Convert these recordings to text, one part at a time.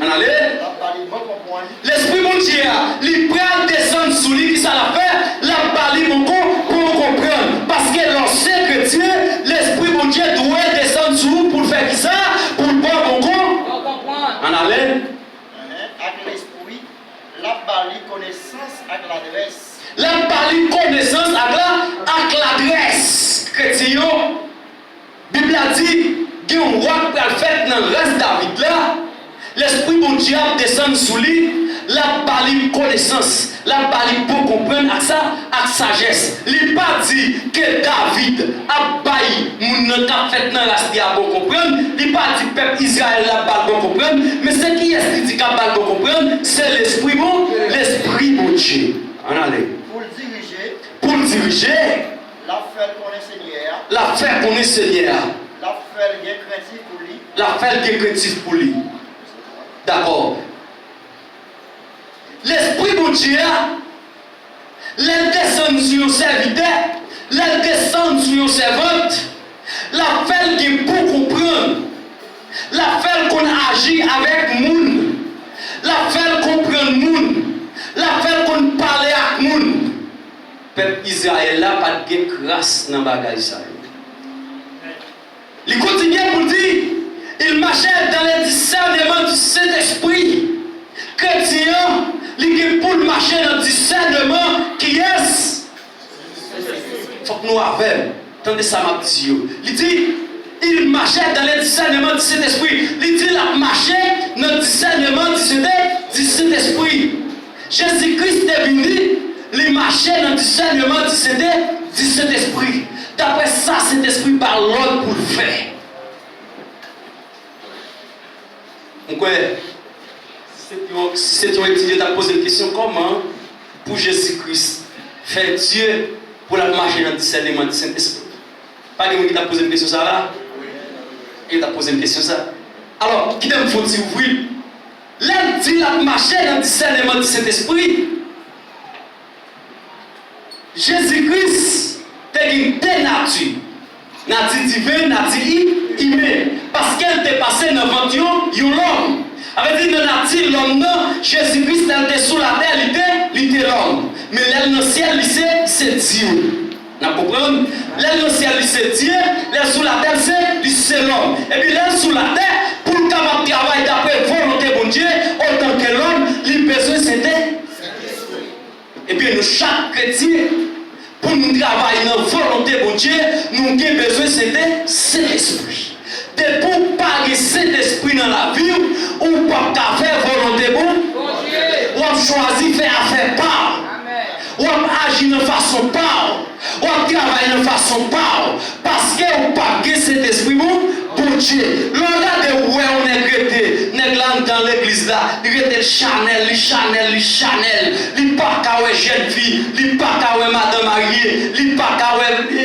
On allait? L'esprit bon Dieu, il prend descendre sous lui, qui ça l'a fait, la parler mon con pour comprendre. Parce que l'ancien chrétien, l'esprit bon Dieu doit descendre sous vous pour faire qui ça? Pour le bon mon con. On allait? Avec l'esprit, la parler connaissance avec l'adresse. La parler connaissance avec l'adresse. Chrétien, la Bible a dit, il y a un roi qui a fait dans le reste David là. L'esprit bon Dieu descend sous lui, la parler connaissance, la parler pour comprendre à ça, avec sagesse. Il n'a pas dit que David a bailli, mon a fait dans la cité pour comprendre. Il n'a pas dit que peuple Israël a bailli pour comprendre. Mais ce qui est dit qu'il a bailli pour comprendre, c'est l'esprit bon Dieu. On allait. Pour le diriger. L'affaire qu'on est Seigneur. L'affaire qu'on est Seigneur. L'affaire qui est créative pour lui. L'affaire qui est créative pour lui. D'accord. L'esprit bon Dieu, il descend sur un serviteur, il descend sur une servante, l'affaire qui est pour comprendre, l'affaire qu'on agit avec moun, l'affaire qu'on prend moun, l'affaire qu'on parle avec moun. Peuple Israël là, pas de grâce dans le bagage ça. Il continue pour dire, il marchait dans le discernement du Saint-Esprit. Chrétien, il pour marcher dans le discernement qui est. Il faut que nous avons. Attendez ça, ma petite. Il dit, il marchait dans le discernement du Saint-Esprit. Il dit, il a marché dans le discernement du Saint-Esprit. Jésus-Christ est venu, il marchait dans le discernement du Saint-Esprit. D'après ça, Saint-Esprit par l'ordre pour le faire. Donc, si c'est un étudiant qui a posé une question, comment pour Jésus-Christ faire Dieu pour la marcher dans le discernement du Saint-Esprit? Pas quelqu'un qui t'a posé une question ça là? Il t'a posé une question ça. Alors, qui t'a faut dire ouvrir? L'homme dit la marcher dans le discernement du Saint-Esprit. Jésus-Christ a une nature. Nature divine, nature humaine. Parce qu'elle était passée dans le ventre de l'homme. Avec dit dans la nature, l'homme, Jésus-Christ était sous la terre, il était l'homme. Mais l'aile dans le ciel, c'est Dieu. Vous comprenez? L'aile dans le ciel, c'est Dieu. L'aile sous la terre, c'est l'homme. Et puis l'aile sous la terre, pour le travail d'après volonté de Dieu, autant que l'homme, il besoin c'était. Et puis nous, chaque chrétien, pour nous travailler dans la volonté de Dieu, nous avons besoin c'était Saint-Esprit. De pour pas Saint-Esprit dans la vie, ou pas faire volonté bon, ou choisir faire affaire par, ou agir de façon par, ou travailler de façon par, parce que ou pas Saint-Esprit bon, pour Dieu. Regardez où on est créé, dans l'église là, il était Chanel, il pas qu'à jeune fille, il pas qu'à madame mariée, il pas qu'à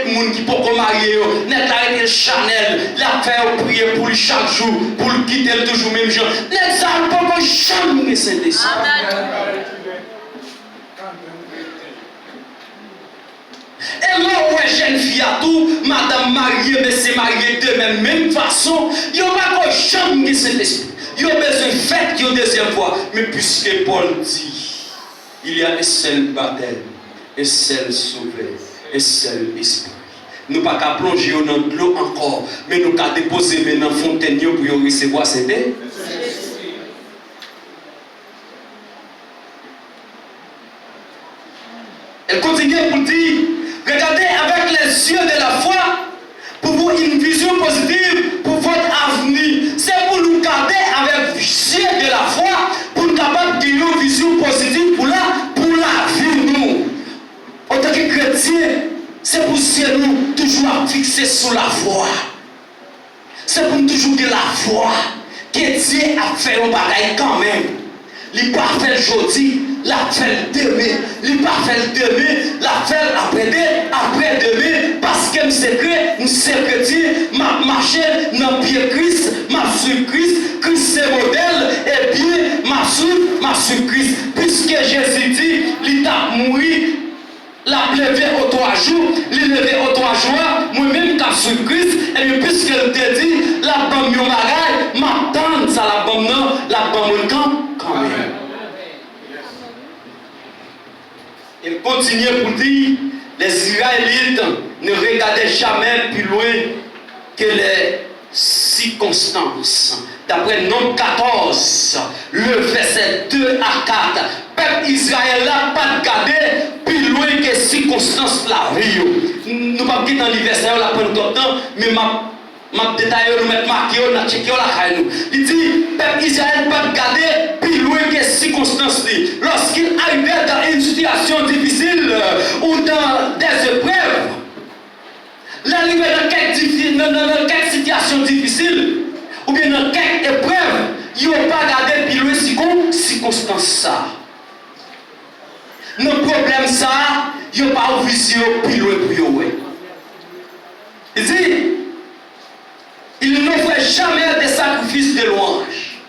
moun qui peut marier, net arrêté Chanel, il a fait prier pour lui chaque jour, pour le quitter toujours même jour. Net ça pas jamais Saint-Esprit. Et là où est jeune fille à tout, madame mariée, monsieur marié de même façon, il n'y a pas jamais Saint-Esprit. Il y a besoin de faire une deuxième fois. Mais puisque Paul dit, il y a un seul baptême, un seul sauveur, un seul esprit. Nous ne pouvons pas plonger dans l'eau encore, mais nous pouvons déposer maintenant dans la fontaine pour recevoir cet esprit. Elle continue pour dire, regardez avec les yeux de la foi, pour vous une vision positive pour votre avenir. C'est pour nous garder avec les yeux de la foi, pour nous capables de une vision positive pour la vie nous. En tant que chrétien, c'est pour nous toujours fixer sur la foi. C'est pour nous toujours de la foi que Dieu a fait un bagage quand même. Il n'a pas fait aujourd'hui, il a fait demain. Il n'a pas fait demain, il a fait après demain. Parce que je sais que Dieu m'a marché dans le pied Christ, m'a suivi Christ, Christ c'est modèle, et bien m'a suivi Christ. Puisque Jésus dit, il a mouru la levé aux 3 jours, il levé aux 3 jours, moi-même qui suis Christ, et bien puisqu'elle te dit, la bonne mon bagage, m'attendre ça la bonne non, la bonne quand même. Il continue pour dire, les Israélites ne regardaient jamais plus loin que les circonstances. D'après Nombre 14, le verset 2 à 4, peuple Israël n'a pas regardé plus loin que les circonstances de la vie. Nous ne pouvons pas dans l'université, on prendre notre temps, mais ma détail, nous mettre marqué, on a checké, on a nous. Il dit, peuple Israël n'a pas regardé plus loin que les circonstances. Lorsqu'il arrivait dans une situation difficile ou dans des épreuves, l'arrivée dans quelques situations difficiles, ou bien dans quelques épreuves, ils n'ont pas gardé plus loin circonstances ça. Nos problèmes ça, ils n'ont pas officié plus loin pour eux. Il dit, il ne fait jamais des sacrifices de louange.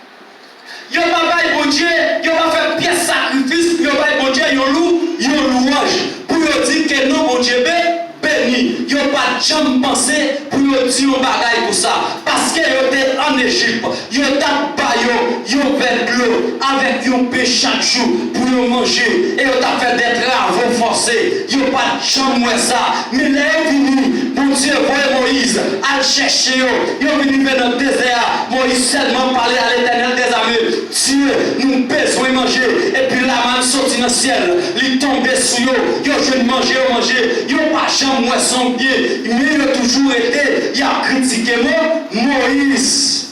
Ils n'ont pas fait bon Dieu, ils n'ont pas fait pièce sacrifice, ils n'ont pas fait bon Dieu, ils ont louange. Pour dire que non, bon Dieu, béni. Ils n'ont pas jamais pensé pour dire un bagage pour ça. Parce qu'ils étaient en Égypte. Ils étaient ils ont fait de l'eau avec un pain chaque jour pour manger. Et ils ont fait des travaux forcés. Ils n'ont pas jamais ça. Mais là, ils sont venus. Mon Dieu, voyez Moïse, à chercher. Ils sont venus dans le désert. Moïse seulement parlait à l'Éternel des armées. Dieu, nous besoin de manger. Et puis la manne sortit dans le ciel. Il tombait sur eux. Ils ont joué de manger. Ils n'ont pas jamais moi son pied, mais il a toujours été, il a critiqué Moïse.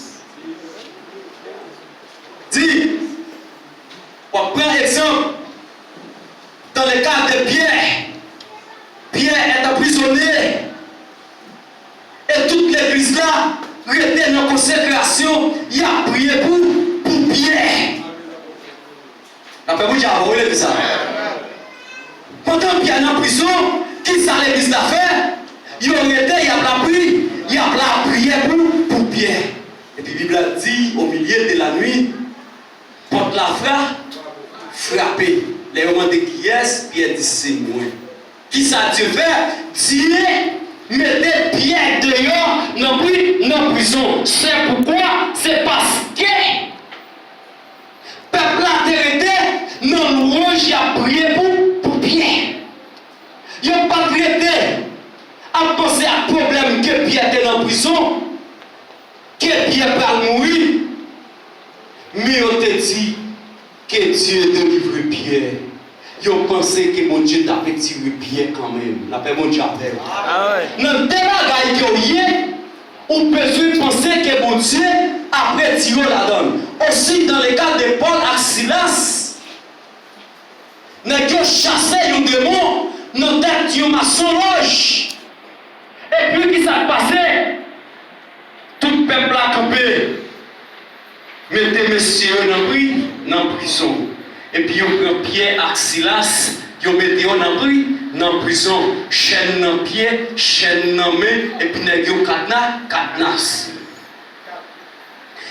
Dis, on prend exemple, dans le cas de Pierre. Pierre est emprisonné, et toute l'église là, était dans la consécration, il a prié pour Pierre. Après vous, j'ai avoué ça. Pendant Pierre est en prison, qui ça l'église l'a fait? Il aurait été, il a prié pour Pierre. Et puis la Bible a dit, au milieu de la nuit, porte la frappé. Les moments de qui est, Pierre dit c'est moi. Qui ça Dieu fait? Dieu mettait Pierre dehors dans la prison. C'est pourquoi? C'est parce que le peuple a été dans louange, il a prié pour Pierre. Ils n'ont pas traité à penser à problème que Pierre était en prison, que Pierre va mourir, mais on te dit que Dieu délivre Pierre. Ils ont pensé que mon Dieu t'a fait tirer Pierre quand même. La paix, mon Dieu a fait. Dans le débat qu'il y a, on peut penser que mon Dieu a fait tirer la donne. Aussi, dans le cas de Paul et Silas, nous avons chassé un démon. Nous têtes maçon loge. Et puis, qui s'est passé? Tout le peuple a campé. Mettez messieurs dans la prison. Et puis, ils ont pris Pierre et Silas. Ils ont mis dans la prison. Chaîne dans le pied, chaîne dans la main. Et puis, ils ont cadenas.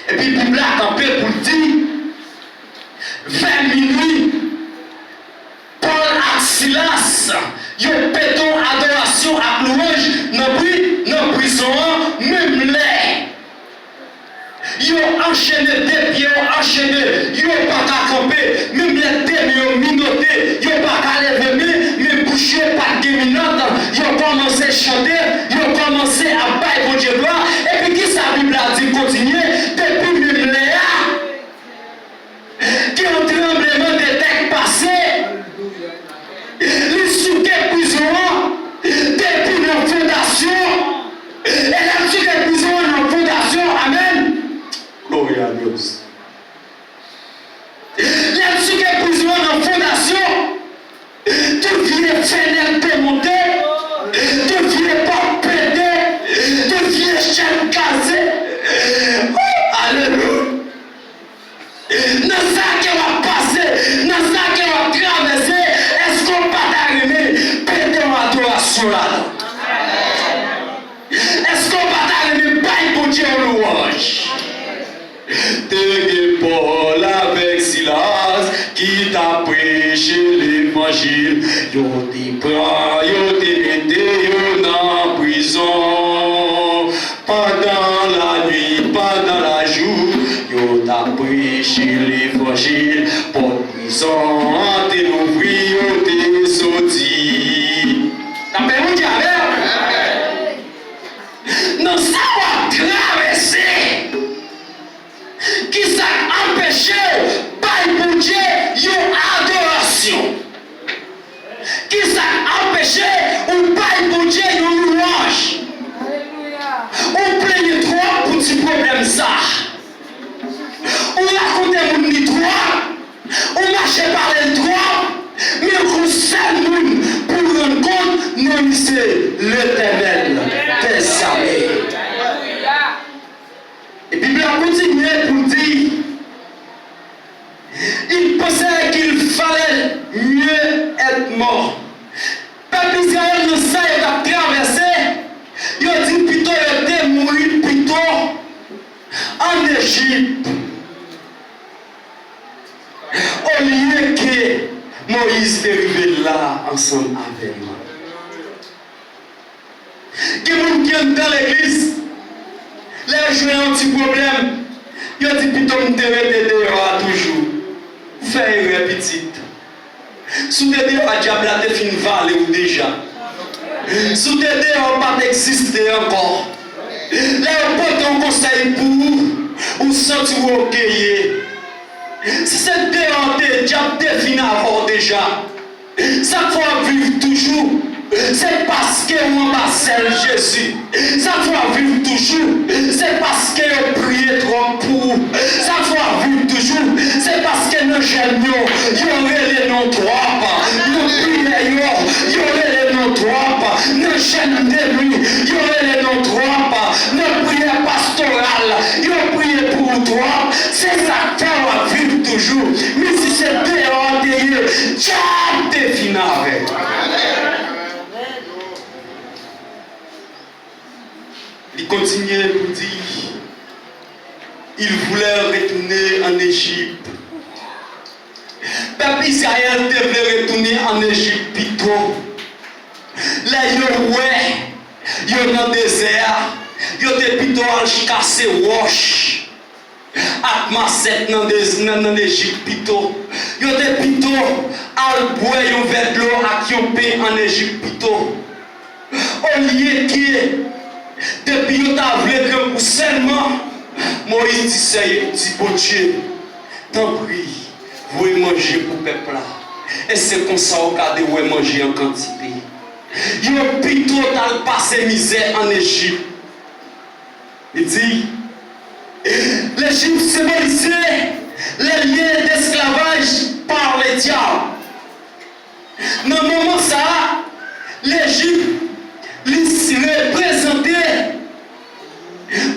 Et puis, la Bible a campé pour dire 20 minuit. Paul et Silas, ils ont pété adoration à louange dans la prison, même l'air. Ils ont enchaîné des pieds, ils n'ont pas qu'à camper, même les thèmes, ils ont minoté, ils n'ont pas qu'à lever, mais boucher par 2 minutes, ils ont commencé à chanter, ils ont commencé à bailler mon Dieu gloire, et puis qui sa Bible a dit continuer, depuis même l'air, qui ont tremblement de terre passé. Les souquets prison depuis la fondation. Et la souquets prison dans la fondation. Amen. Gloria a Dieu. La souquets prison dans la fondation. Tout vient fenêtre démonté. Tout vient pas pété. Tout vient chaîne cassée. Alléluia. Dans ça qui va passer, dans ça qui va traverser. Est-ce qu'on va t'arriver? Péter mon adoration là. Est-ce qu'on va t'arriver? Baille pour Dieu en louange. T'es Paul avec Silas qui t'a prêché l'évangile. l'évangile. Yo te prend, yo te mette yo dans prison. Pendant la nuit, pendant la jour, yo t'a prêché l'évangile. Pour prison, t'es ouvri, yo t'es sorti. T'as fait mon diable? Non, ça va traverser. Qui ça empêché par pour Dieu une adoration? Qui ça empêché ou par pour Dieu une louange? Ou plaignez trop pour ce problème ça? Ou racontez mon lit trop? Ou marchez par les droits? Mais vous seul monde pour rendre compte, non, c'est l'Éternel des armées. Et puis, Bible continue pour dire, il pensait qu'il fallait mieux être mort. Peuple Israël ne sait pas traverser. Il a dit plutôt il était mort plutôt en Égypte. Au lieu que Moïse est arrivé là ensemble avec moi. Qui est dans l'église? Les gens ont un petit problème. Ils ont dit plutôt que tu es dehors toujours. Fais une petite. Si tu es dehors, tu as fait une vallée ou déjà. Si tu es dehors, pas d'exister encore. Là, on peut un conseil pour vous, ou sentir vous accueillir. Si c'est dehors, tu as défini avant déjà. Ça faut vivre toujours. C'est parce que on embrasse Jésus. Ça faut vivre toujours. C'est parce que on prie trop pour. Ça faut vivre toujours. C'est parce que nos jeunes, ils ont les noms trois. Nos prières, ils ont les noms trois. Nos jeunes début, ils ont les noms trois. Nos prières pastorales, ils ont prié pour toi. C'est ça que faut vivre toujours. Mais si c'est dehors, tu as défini avec. Il continuait pour dire, il voulait retourner en Égypte. Peuple Israël devait retourner en Égypte plutôt. Là, il y a dans le désert, il y a plutôt à casser roche. Avec Macette dans l'Égypte plutôt. Il y a plutôt à boire un verre de l'eau à qui on paye en Égypte plutôt. Au lieu que depuis que tu as voulu que seulement Moïse dit bon Dieu, t'en prie, vous manger pour le peuple là. Et c'est comme ça qu'on vous manger en quantité. Il a plutôt passé misère en Égypte. Il dit, l'Égypte symbolisait les liens d'esclavage par les diables. Dans le moment ça, l'Égypte représentait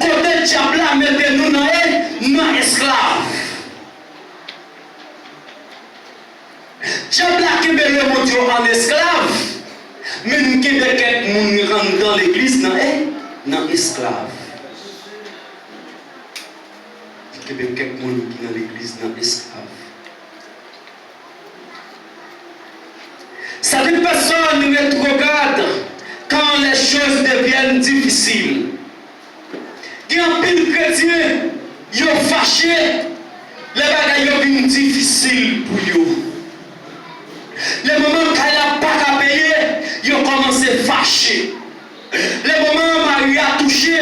côté diable là mettait nous dans esclaves. Diable là qui met le monde en esclave, mais nous qui met quelqu'un rentre dans l'église dans esclave. Qui met quelqu'un qui dans l'église dans esclave. Ça fait personne ne rétrograde quand les choses deviennent difficiles. Il y a un pile chrétien, ils sont fâchés, les bagages deviennent difficiles pour eux. Les moments où il n'a pas qu'à payer, ils ont commencé à fâcher. Les moments où Marie a touché,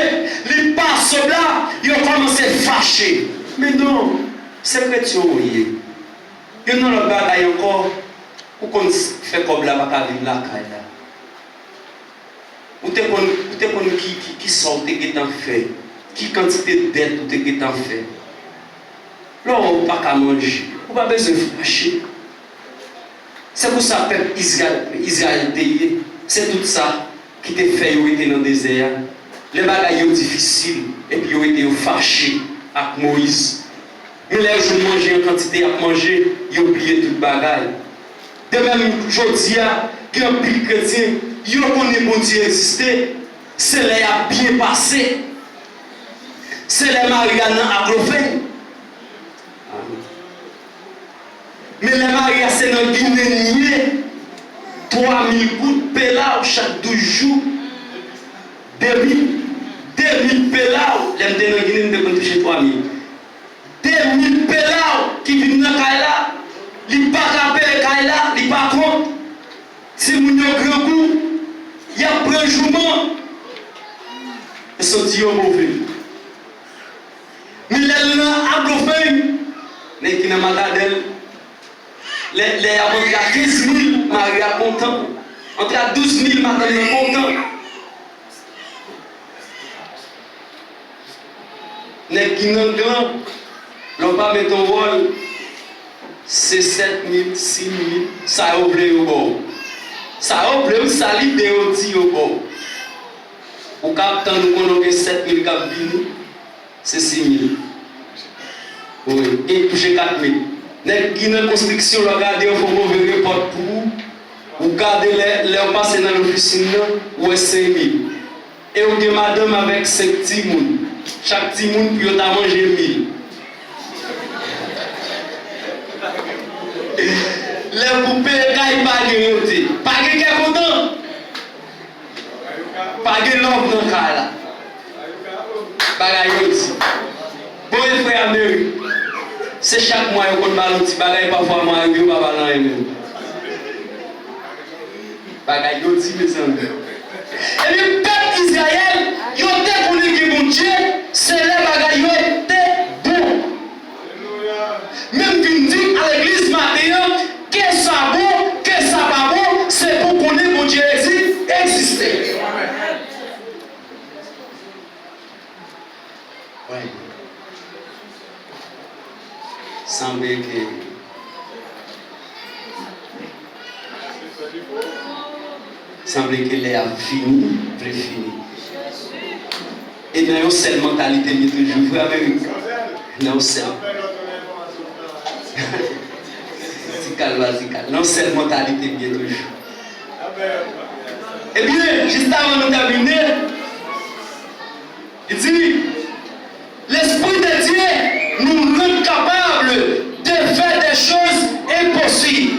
les passes là, ils ont commencé à fâcher. Mais non, c'est chrétien, oui. Il y a un bagage encore, où on fait comme la bagaille là, où tu es qui sort de qui t'en fait, qui quantité de dette ou de qui t'en fait. Là, on n'a pas qu'à manger, on n'a pas besoin de fâcher. C'est pour ça que le peuple Israël, c'est tout ça qui te fait être dans le désert. Les bagages sont difficiles et puis ils ont été fâchés avec Moïse. Mais les gens mangent en quantité à manger, ils ont oublié tout le bagage. De même, aujourd'hui, il y a un pile chrétien, ils ont connu bon Dieu exister, c'est là a bien passé. C'est les Marianne à Clofen. Mais les Marianne, c'est dans Guinée. 3000 gouttes pélaw chaque 12 jours. 2000 pélaw, les m'étaient dans Guinée, nous toucher 3000. 2000 pélaw qui viennent dans Kaila, ils ne pas payer Kaila, ils ne pas compte. Si vous avez un grand coup, il y a un jour, ils sont dit mauvais. Mais les gens anglophones, les qui n'ont pas les entre 15 000, Maria content. Entre 12 000, Maria content. Les qui n'ont grand, l'on pas mettre en rôle, c'est 7 000, 6 000, ça a oublié au bord. Ça a oublié, ça a l'idée au bord. Au cap, tant nous avons 7 000 cap vini, c'est 6 000. Oui, et toucher 4 000. Les qui n'ont construction, regardez, il faut ouvrir les portes pour vous. Vous gardez les passer dans l'officine, ou 5 000. Et vous avez madame avec 5 petits mouns. Chaque petit moun puis on a mangé 1000. Les poupées gagnent pas de côté. Pas de qui est content. Pas de l'homme dans le cas là. Pas de aussi. Bon frère Amérique. C'est chaque mois qu'on va l'outil. Bagaille parfois moi je pas dans les mêmes. Bagaille aussi mes amis. Et le peuple Israël, il était connu que mon Dieu, c'est les bagailles étaient bons. Même qu'il dit à l'église matin, que ça bon, que ça pas bon, c'est pour connaître mon Dieu existait. Oui. Semblait que les a fini, fini. Et dans une seule mentalité, bien toujours, frère Amérique. Dans une seule. Dans une seule mentalité, bien toujours. Eh bien, juste avant de terminer, il dit, l'Esprit de Dieu nous rend capables de faire des choses impossibles.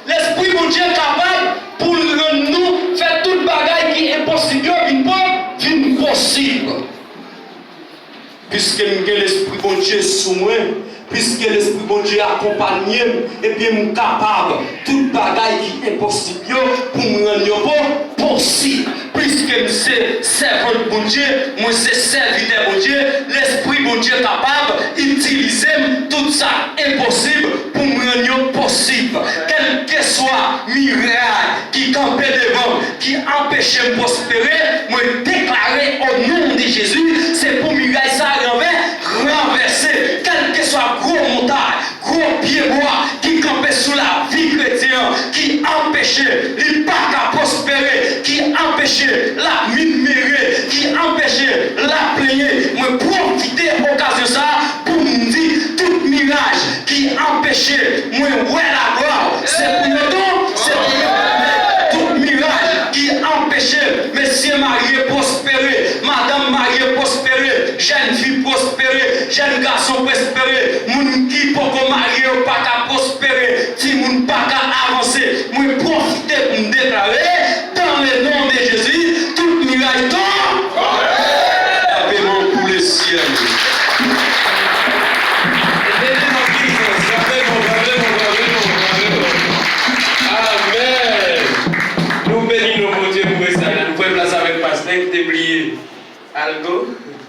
L'Esprit de Dieu est capable pour nous faire toute bagaille qui est impossible, une possible. Puisque l'Esprit de Dieu est sous moi, puisque l'Esprit de Dieu accompagne, et bien je suis capable toute bagaille qui est impossible pour me rendre possible. Puisque je suis servant de Dieu, moi c'est serviteur de Dieu, l'Esprit de Dieu est capable d'utiliser tout ça impossible pour me rendre possible. Quel que soit miracle qui campait devant, qui empêchait de prospérer, moi déclarer au nom de Jésus, c'est pour miracle ça renverser. Quel que soit gros montagne, gros pied bois qui campait sous la vie chrétienne, qui empêchait les pas à prospérer, qui empêchait la murmurer, qui empêchait la plaigner. Moi profiter de l'occasion ça pour me dire tout mirage qui empêchait moi ouais la gloire. C'est pour le don, c'est pour le tout mirage qui empêchait messieurs mariés prospérer, madame mariée prospérer, jeune fille prospérer, jeune garçon prospérer, moun qui pour marier ou pas qu'à prospérer, si moun pas qu'à avancer. Moi profiter pour me déclarer dans le nom de Jésus, tout mirage tombe. Appelons pour le ciel. Amen. Nous bénissons nos Dieu pour ça. Nous pouvons placer avec pasteur qui t'est oublié. Algo.